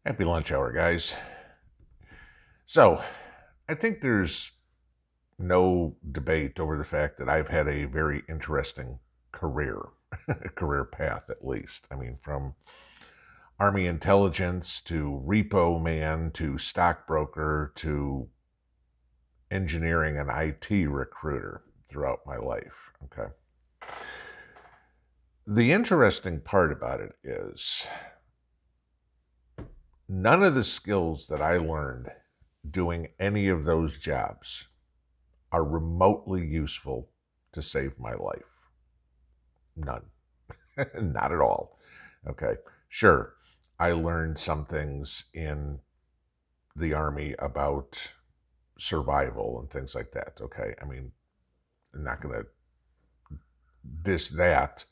Happy lunch hour, guys. So, I think there's no debate over the fact that I've had a very interesting career, career path at least. I mean, from Army intelligence to repo man to stockbroker to engineering and IT recruiter throughout my life. Okay. The interesting part about it is none of the skills that I learned doing any of those jobs are remotely useful to save my life. None. Not at all. Okay. Sure, I learned some things in the Army about survival and things like that. Okay. I mean, I'm not going to diss that.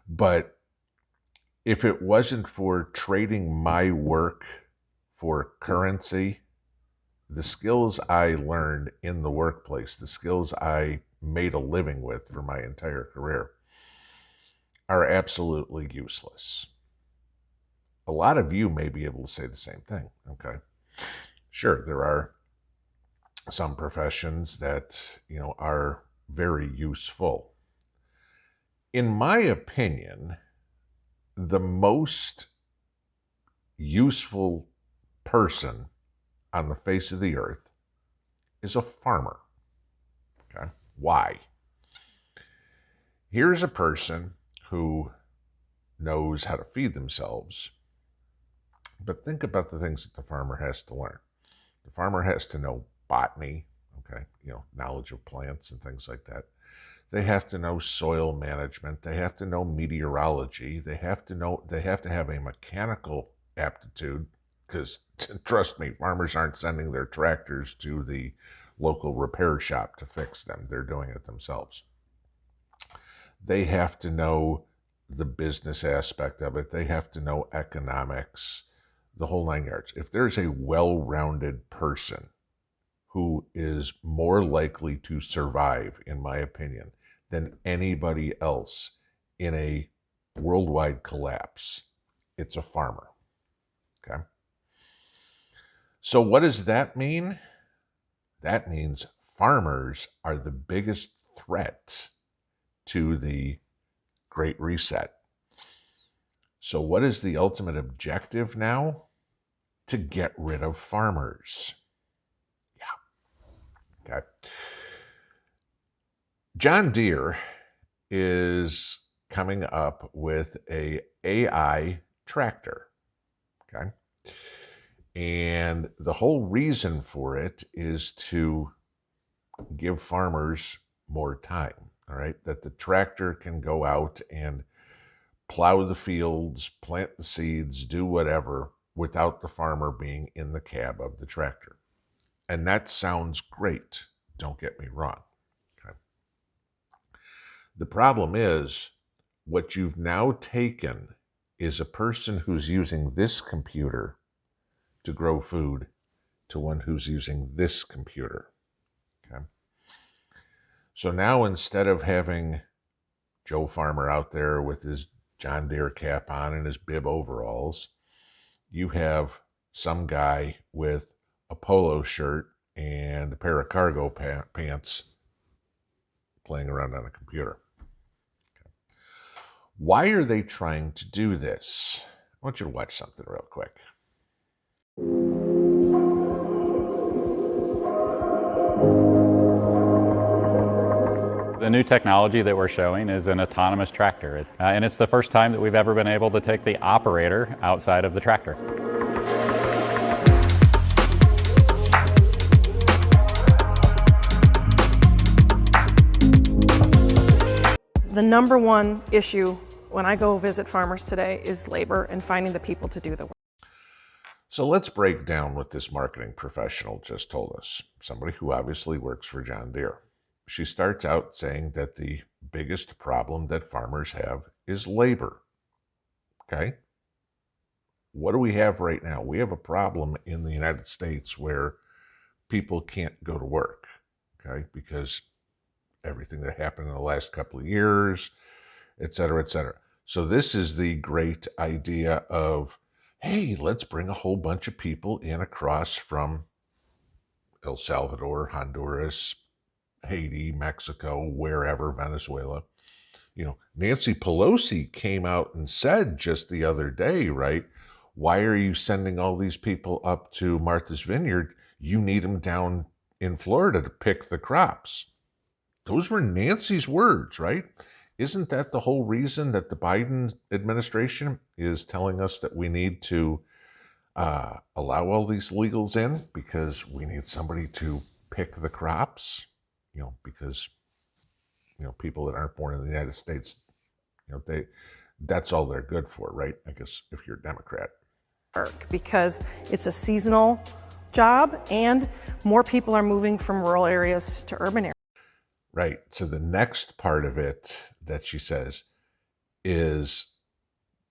But if it wasn't for trading my work for currency, the skills I learned in the workplace, the skills I made a living with for my entire career, are absolutely useless. A lot of you may be able to say the same thing, okay? Sure, there are some professions that, are very useful. In my opinion, the most useful person on the face of the earth is a farmer. Okay? Why? Here's a person who knows how to feed themselves, but think about the things that the farmer has to learn. The farmer has to know botany, okay, knowledge of plants and things like that. They have to know soil management. They have to know meteorology. They have to have a mechanical aptitude because, trust me, farmers aren't sending their tractors to the local repair shop to fix them. They're doing it themselves. They have to know the business aspect of it. They have to know economics, the whole nine yards. If there's a well-rounded person who is more likely to survive, in my opinion, than anybody else in a worldwide collapse, it's a farmer. Okay? So what does that mean? That means farmers are the biggest threat to the Great Reset. So what is the ultimate objective now? To get rid of farmers. Yeah. Okay. John Deere is coming up with a AI tractor. Okay. And the whole reason for it is to give farmers more time. All right. That the tractor can go out and plow the fields, plant the seeds, do whatever without the farmer being in the cab of the tractor. And that sounds great. Don't get me wrong. Okay. The problem is what you've now taken is a person who's using this computer to grow food to one who's using this computer. Okay. So now instead of having Joe Farmer out there with his John Deere cap on and his bib overalls, you have some guy with a polo shirt and a pair of cargo pants playing around on a computer. Okay. Why are they trying to do this? I want you to watch something real quick. The new technology that we're showing is an autonomous tractor, and it's the first time that we've ever been able to take the operator outside of the tractor. The number one issue when I go visit farmers today is labor and finding the people to do the work. So let's break down what this marketing professional just told us. Somebody who obviously works for John Deere. She starts out saying that the biggest problem that farmers have is labor. Okay? What do we have right now? We have a problem in the United States where people can't go to work, okay? Because everything that happened in the last couple of years, et cetera, et cetera. So this is the great idea of hey, let's bring a whole bunch of people in across from El Salvador, Honduras, Haiti, Mexico, wherever, Venezuela. Nancy Pelosi came out and said just the other day, right? Why are you sending all these people up to Martha's Vineyard? You need them down in Florida to pick the crops. Those were Nancy's words, right? Isn't that the whole reason that the Biden administration is telling us that we need to allow all these illegals in because we need somebody to pick the crops? Because people that aren't born in the United States, that's all they're good for, right? I guess if you're a Democrat. Because it's a seasonal job and more people are moving from rural areas to urban areas. Right. So the next part of it that she says is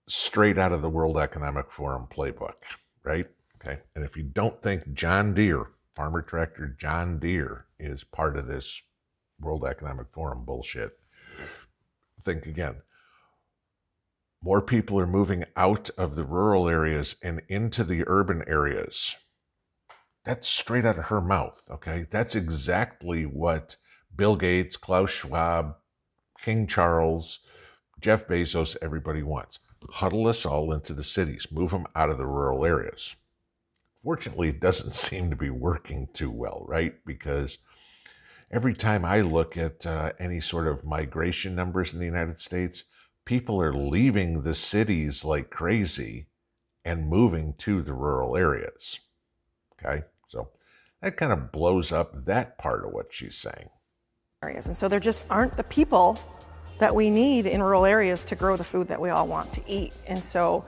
straight out of the World Economic Forum playbook, right? Okay. And if you don't think John Deere, farmer tractor John Deere, is part of this World Economic Forum bullshit, think again. More people are moving out of the rural areas and into the urban areas. That's straight out of her mouth, okay? That's exactly what Bill Gates, Klaus Schwab, King Charles, Jeff Bezos, everybody wants. Huddle us all into the cities, move them out of the rural areas. Fortunately, it doesn't seem to be working too well, right? Because every time I look at any sort of migration numbers in the United States, people are leaving the cities like crazy and moving to the rural areas. Okay, so that kind of blows up that part of what she's saying. And so there just aren't the people that we need in rural areas to grow the food that we all want to eat. And so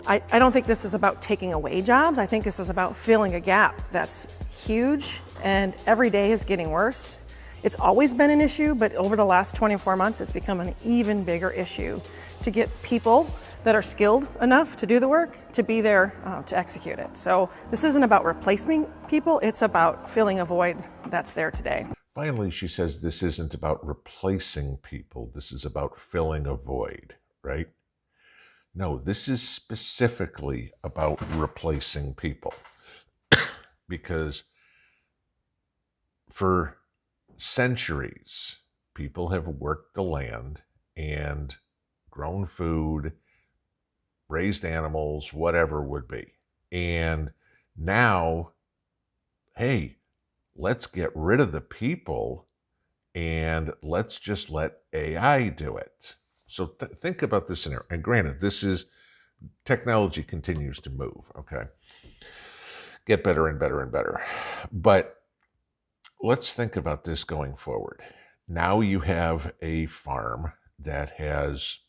I don't think this is about taking away jobs. I think this is about filling a gap that's huge, and every day is getting worse. It's always been an issue, but over the last 24 months, it's become an even bigger issue to get people that are skilled enough to do the work to be there to execute it. So this isn't about replacing people, it's about filling a void that's there today. Finally, she says this isn't about replacing people, this is about filling a void, right? No, this is specifically about replacing people. Because for centuries, people have worked the land and grown food, raised animals, whatever would be. And now, hey, let's get rid of the people and let's just let AI do it. So think about this scenario. And granted, technology continues to move, okay? Get better and better and better. But let's think about this going forward. Now you have a farm that has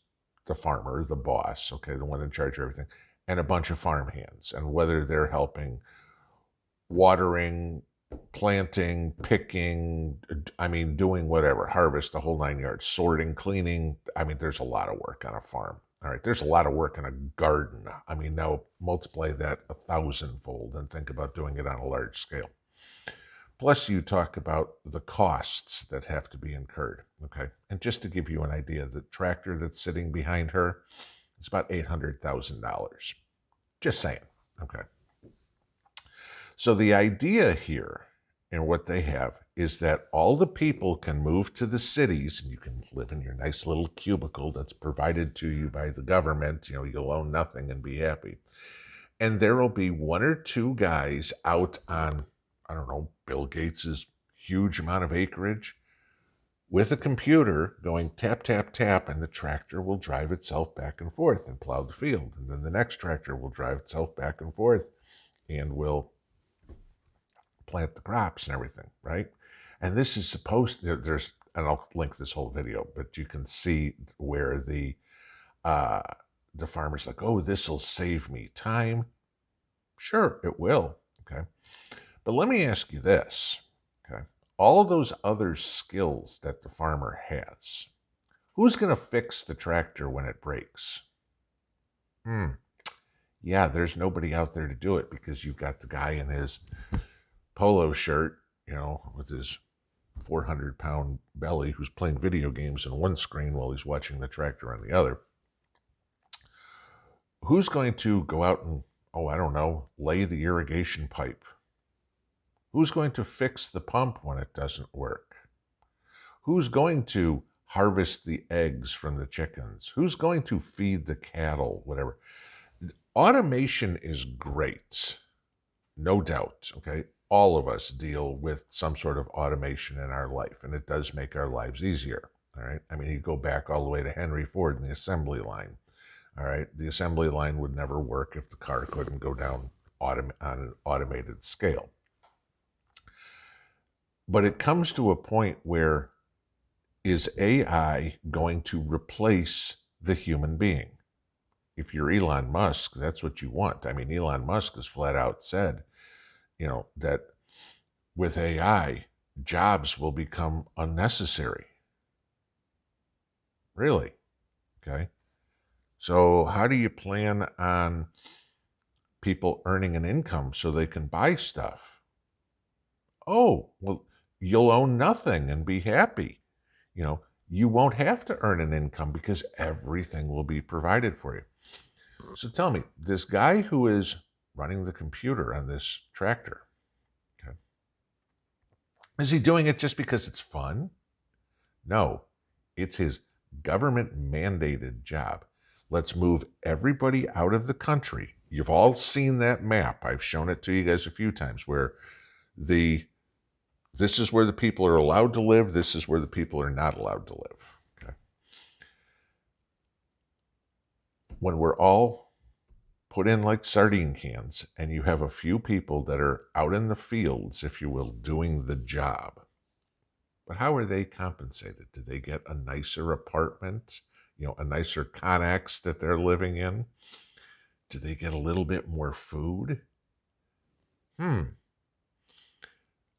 the farmer, the boss, okay, the one in charge of everything, and a bunch of farm hands. And whether they're helping watering, planting, picking, doing whatever, harvest, the whole 9 yards, sorting, cleaning. There's a lot of work on a farm. All right, there's a lot of work in a garden. Now multiply that 1,000-fold and think about doing it on a large scale. Plus, you talk about the costs that have to be incurred, okay? And just to give you an idea, the tractor that's sitting behind her is about $800,000. Just saying, okay? So the idea here and what they have is that all the people can move to the cities and you can live in your nice little cubicle that's provided to you by the government. You'll own nothing and be happy. And there will be one or two guys out on, I don't know, Bill Gates's huge amount of acreage with a computer going tap, tap, tap, and the tractor will drive itself back and forth and plow the field. And then the next tractor will drive itself back and forth and will plant the crops and everything, right? And this is and I'll link this whole video, but you can see where the farmer's like, oh, this will save me time. Sure, it will, okay? But let me ask you this, okay? All of those other skills that the farmer has, who's going to fix the tractor when it breaks? Yeah, there's nobody out there to do it because you've got the guy in his polo shirt, with his 400-pound belly who's playing video games on one screen while he's watching the tractor on the other. Who's going to go out and oh, I don't know, lay the irrigation pipe? Who's going to fix the pump when it doesn't work? Who's going to harvest the eggs from the chickens? Who's going to feed the cattle? Whatever. Automation is great, no doubt, okay? All of us deal with some sort of automation in our life, and it does make our lives easier, all right? I mean, you go back all the way to Henry Ford and the assembly line, all right? The assembly line would never work if the car couldn't go down on an automated scale. But it comes to a point where, is AI going to replace the human being? If you're Elon Musk, that's what you want. I mean, Elon Musk has flat out said, that with AI, jobs will become unnecessary. Really? Okay. So how do you plan on people earning an income so they can buy stuff? Oh, well, you'll own nothing and be happy. You won't have to earn an income because everything will be provided for you. So tell me, this guy who is running the computer on this tractor, okay, is he doing it just because it's fun? No, it's his government mandated job. Let's move everybody out of the country. You've all seen that map. I've shown it to you guys a few times where this is where the people are allowed to live. This is where the people are not allowed to live. Okay. When we're all put in like sardine cans and you have a few people that are out in the fields, if you will, doing the job, but how are they compensated? Do they get a nicer apartment, a nicer Connex that they're living in? Do they get a little bit more food?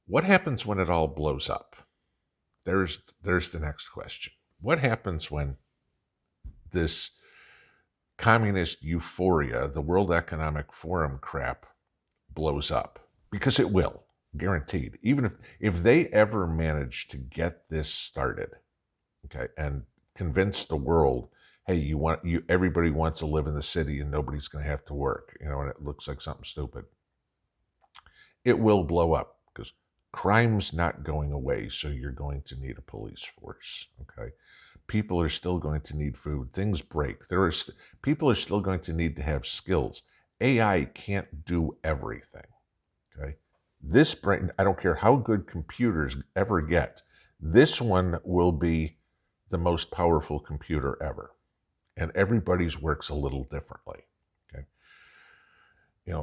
What happens when it all blows up? There's the next question. What happens when this communist euphoria, the World Economic Forum crap, blows up? Because it will, guaranteed. Even if they ever manage to get this started, okay, and convince the world, hey, everybody wants to live in the city and nobody's going to have to work, and it looks like something stupid, it will blow up because crime's not going away, so you're going to need a police force, okay? People are still going to need food. Things break. People are still going to need to have skills. AI can't do everything, okay? This brain, I don't care how good computers ever get, this one will be the most powerful computer ever. And everybody's works a little differently, okay?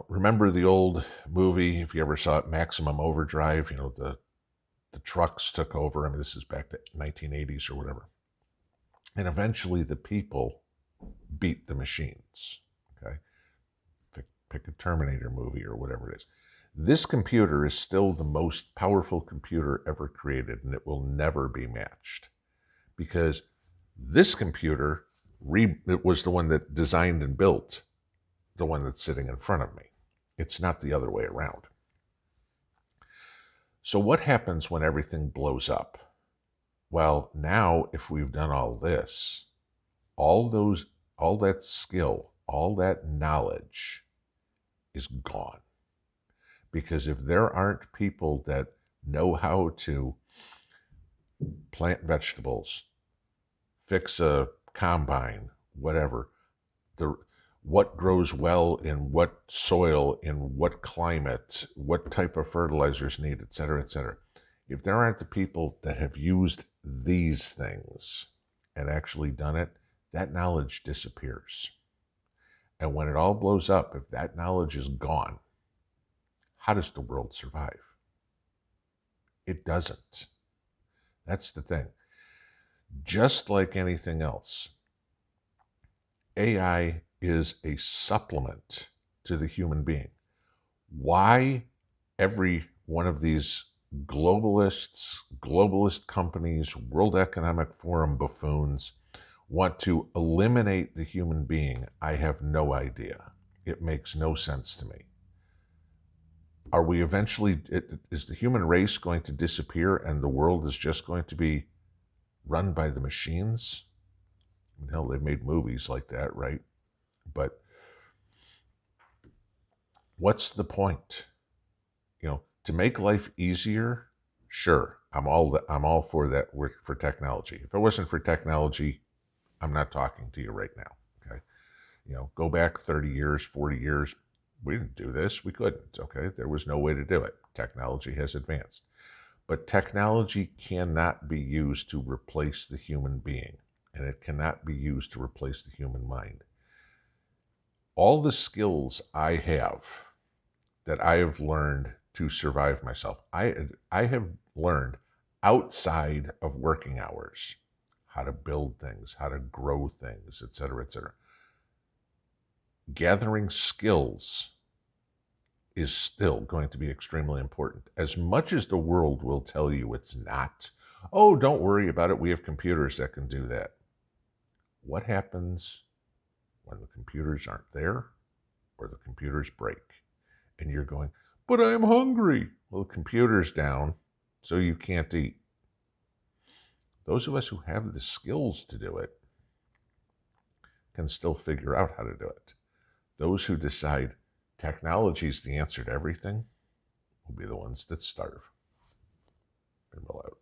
Remember the old movie, if you ever saw it, Maximum Overdrive, the trucks took over. I mean, this is back to 1980s or whatever. And eventually the people beat the machines, okay? Pick a Terminator movie or whatever it is. This computer is still the most powerful computer ever created, and it will never be matched. Because this computer, it was the one that designed and built the one that's sitting in front of me. It's not the other way around. So what happens when everything blows up? Well, now if we've done all this, all that skill, all that knowledge is gone. Because if there aren't people that know how to plant vegetables, fix a combine, whatever, what grows well in what soil, in what climate, what type of fertilizers need, et cetera, et cetera. If there aren't the people that have used these things and actually done it, that knowledge disappears. And when it all blows up, if that knowledge is gone, how does the world survive? It doesn't. That's the thing. Just like anything else, AI is a supplement to the human being. Why every one of these globalist companies, World Economic Forum buffoons want to eliminate the human being, I have no idea. It makes no sense to me. Are we eventually, is the human race going to disappear and the world is just going to be run by the machines? Hell, they've made movies like that, right? But What's the point? To make life easier, sure, I'm all for that, for technology. If it wasn't for technology, I'm not talking to you right now. Okay. Go back 30 years, 40 years, we didn't do this. We couldn't. Okay. There was no way to do it. Technology has advanced. But technology cannot be used to replace the human being, and it cannot be used to replace the human mind. All the skills I have that I have learned to survive myself, I have learned outside of working hours, how to build things, how to grow things, etc., etc. Gathering skills is still going to be extremely important. As much as the world will tell you it's not, oh, don't worry about it, we have computers that can do that. What happens when the computers aren't there or the computers break? And you're going, but I'm hungry. Well, the computer's down, so you can't eat. Those of us who have the skills to do it can still figure out how to do it. Those who decide technology is the answer to everything will be the ones that starve. Pinball out.